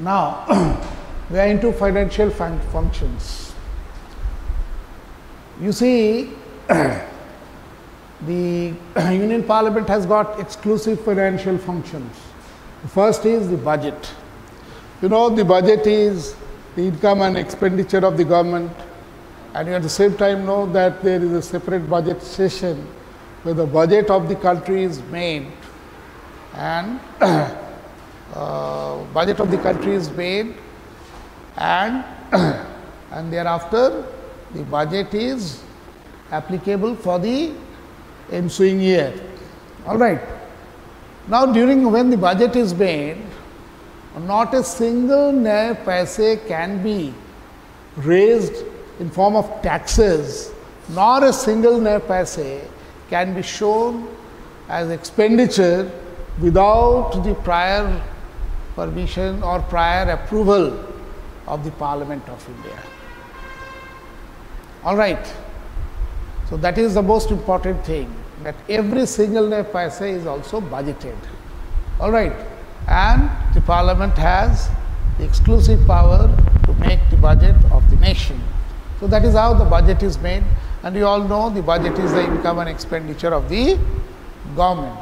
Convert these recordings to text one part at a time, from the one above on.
Now, we are into financial functions. You see, the Union Parliament has got exclusive financial functions. The first is the budget. You know, the budget is the income and expenditure of the government, and you at the same time know that there is a separate budget session where the budget of the country is made, and budget of the country is made, and and thereafter the budget is applicable for the ensuing year. All right. Now, when the budget is made, not a single naya paise can be raised in form of taxes, nor a single naya paise can be shown as expenditure without the prior permission or prior approval of the Parliament of India. All right. So, that is the most important thing, that every single naya paise is also budgeted. All right. And the Parliament has the exclusive power to make the budget of the nation. So, that is how the budget is made, and you all know the budget is the income and expenditure of the government.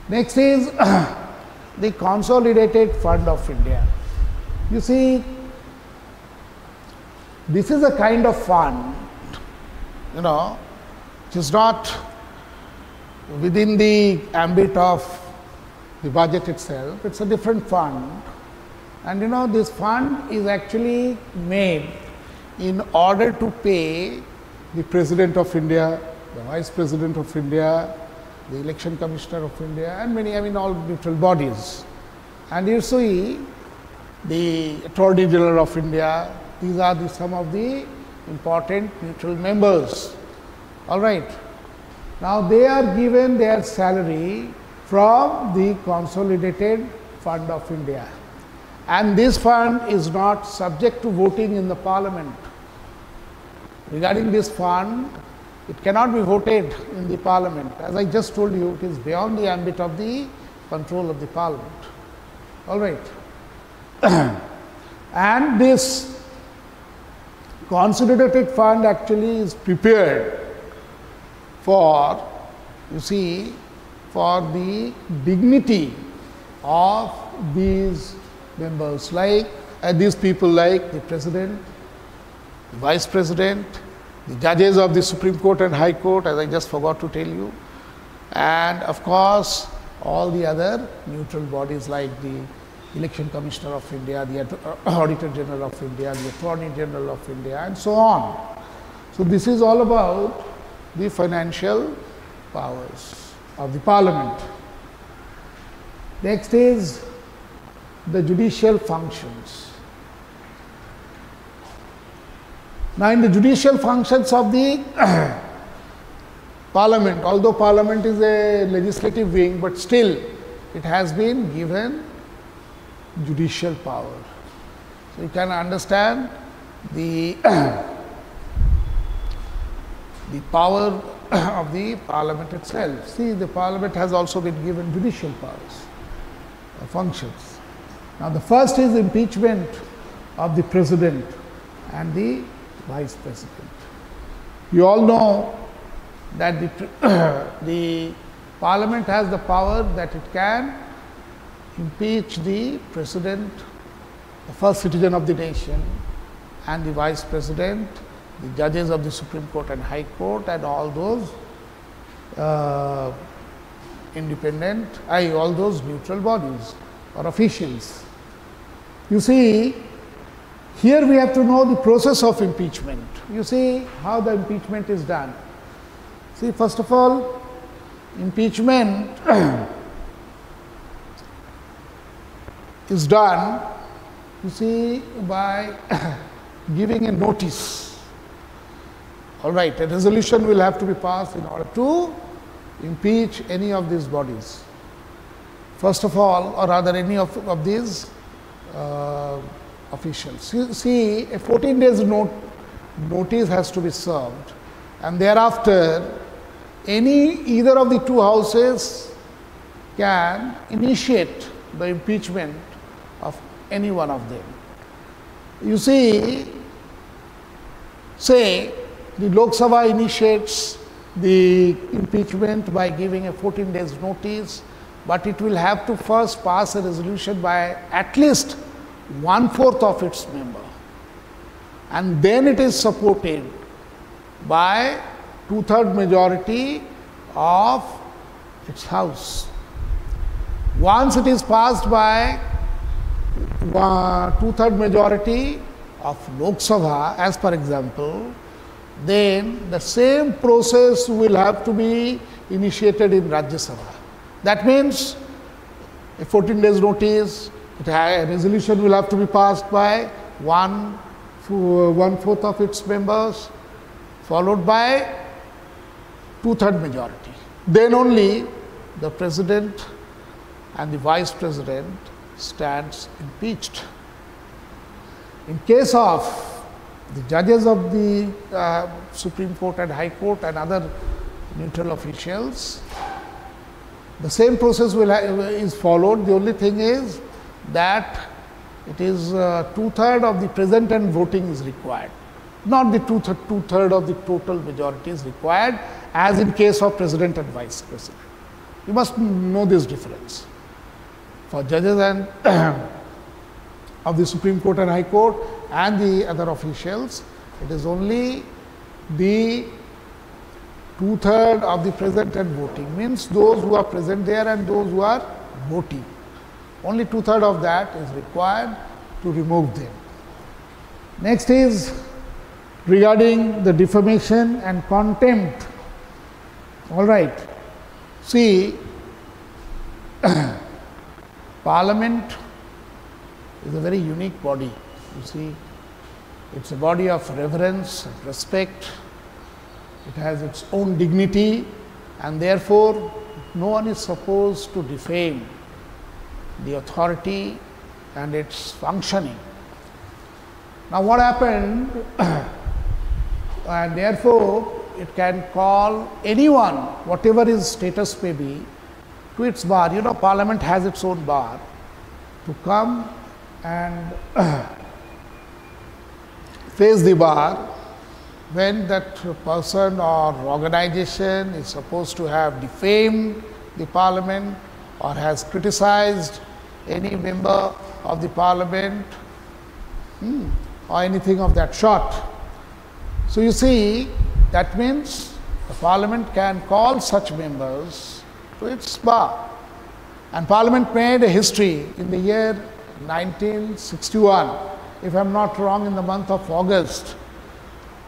Next is the Consolidated Fund of India. You see, this is a kind of fund, you know, which is not within the ambit of the budget itself. It is a different fund, and you know, this fund is actually made in order to pay the President of India, the Vice President of India, the Election Commissioner of India, and many, all neutral bodies. And you see the Attorney General of India. These are some of the important neutral members. All right. Now, they are given their salary from the Consolidated Fund of India, and this fund is not subject to voting in the Parliament. Regarding this fund, it cannot be voted in the Parliament. As I just told you, it is beyond the ambit of the control of the Parliament. All right. And this Consolidated Fund actually is prepared for, you see, for the dignity of these members, like these people, like the President, the Vice President, the judges of the Supreme Court and High Court, as I just forgot to tell you, and of course, all the other neutral bodies like the Election Commissioner of India, the Auditor General of India, the Attorney General of India, and so on. So, this is all about the financial powers of the Parliament. Next is the judicial functions. Now, in the judicial functions of the Parliament, although Parliament is a legislative wing, but still it has been given judicial power. So, you can understand the the power of the Parliament itself. See, the Parliament has also been given judicial powers, functions. Now, the first is impeachment of the President and the Vice President. You all know that the Parliament has the power that it can impeach the President, the first citizen of the nation, and the Vice President, the judges of the Supreme Court and High Court, and all those independent, all those neutral bodies or officials. You see, here we have to know the process of impeachment. You see how the impeachment is done. See, first of all, impeachment is done, you see, by giving a notice. All right, a resolution will have to be passed in order to impeach any of these bodies. First of all, or rather any of these officials. You see, a 14 days notice has to be served, and thereafter either of the two houses can initiate the impeachment of any one of them. You see, say the Lok Sabha initiates the impeachment by giving a 14 days notice, but it will have to first pass a resolution by at least 1/4 of its member, and then it is supported by 2/3 majority of its house. Once it is passed by 2/3 majority of Lok Sabha, as per example, then the same process will have to be initiated in Rajya Sabha. That means a 14 days notice, a resolution will have to be passed by 1/4 of its members, followed by 2/3 majority. Then only the president and the vice president stands impeached. In case of the judges of the Supreme Court and High Court and other neutral officials, the same process is followed. The only thing is that it is 2/3 of the present and voting is required, not the 2/3 of the total majority is required, as in case of president and vice president. You must know this difference. For judges and of the Supreme Court and High Court and the other officials, it is only the 2/3 of the present and voting, means those who are present there and those who are voting. Only 2/3 of that is required to remove them. Next is regarding the defamation and contempt. All right. See, Parliament is a very unique body. You see, it's a body of reverence and respect. It has its own dignity, and therefore, no one is supposed to defame the authority and its functioning. Now, what happened, and therefore, it can call anyone, whatever his status may be, to its bar. You know, Parliament has its own bar, to come and face the bar when that person or organization is supposed to have defamed the Parliament or has criticized any member of the Parliament or anything of that sort. So, you see, that means the Parliament can call such members to its bar. And Parliament made a history in the year 1961, if I am not wrong, in the month of August,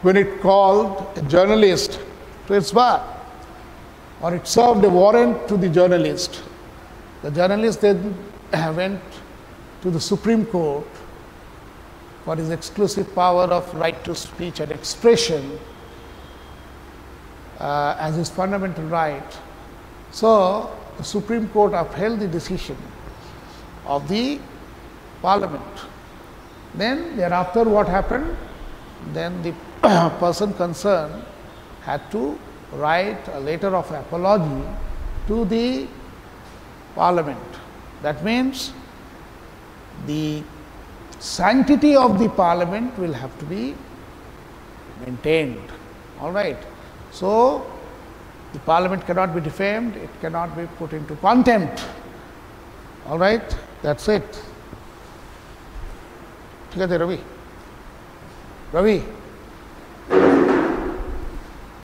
when it called a journalist to its bar, or it served a warrant to the journalist. The journalist then went to the Supreme Court for his exclusive power of right to speech and expression as his fundamental right. So, the Supreme Court upheld the decision of the Parliament. Then thereafter what happened? Then the person concerned had to write a letter of apology to the Parliament. That means the sanctity of the Parliament will have to be maintained. All right. So, the Parliament cannot be defamed, it cannot be put into contempt. All right. That is it. ठीक है Ravi? Ravi?